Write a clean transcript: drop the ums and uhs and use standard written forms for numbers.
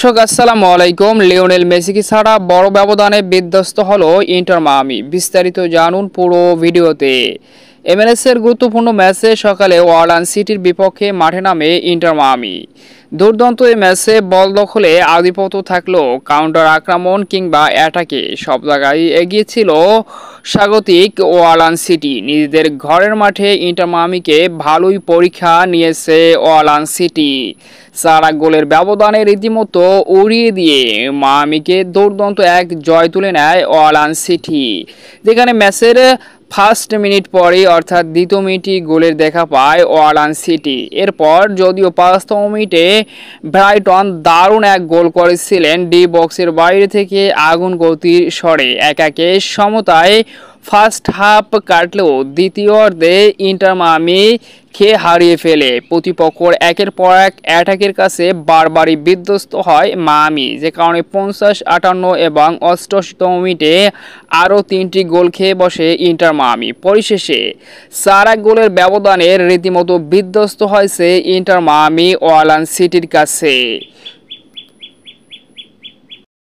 দর্শক আসসালামু আলাইকুম। লিওনেল মেসিকে ছাড়া বড় ব্যবধানে বিধ্বস্ত হলো ইন্টার মায়ামি। বিস্তারিত জানুন পুরো ভিডিওতে। এমএলএস-এর গুরুত্বপূর্ণ ম্যাচে সকালে ওয়ালান সিটির বিপক্ষে মাঠে নামে ইন্টার মায়ামি। দুর্দান্ত এই ম্যাচে বল দখলে আধিপত্য থাকলেও কাউন্টার আক্রমণ কিংবা অ্যাটাকে সব জায়গায় এগিয়ে ছিল স্বাগতিক ওয়ালান সিটি। নিজেদের ঘরের মাঠে ইন্টার মায়ামিকে ভালোই পরীক্ষা নিয়েছে ওয়ালান সিটি। 4 গোলের ব্যবধানে রীতিমতো উড়িয়ে দিয়ে মায়ামিকে দুর্দান্ত এক জয় তুলে নেয় ওয়ালান সিটি, যেখানে ম্যাচের ফার্স্ট মিনিট পরেই অর্থাৎ দ্বিতীয় মিনিটই গোলের দেখা পায় ওয়ালান সিটি। এরপর যদিও 5তম মিনিটে ব্রাইটন দারুণ এক গোল করেছিলেন ডি বক্সের বাইরে থেকে আগুন গতির স্বরে 1-1 সমতায় ফার্স্ট হাফ কাটলেও দ্বিতীয়ার্ধে ইন্টার মায়ামি খেয়ে হারিয়ে ফেলে। প্রতিপক্ষর একের পর এক অ্যাটাকের কাছে বারবারই বিধ্বস্ত হয় মায়ামি, যে কারণে 50, 58 এবং 88তম মিনিটে আরও 3টি গোল খেয়ে বসে ইন্টার মায়ামি। পরিশেষে 4 গোলের ব্যবধানের রীতিমতো বিধ্বস্ত হয়েছে ইন্টার মায়ামি ওয়ালান সিটির কাছে।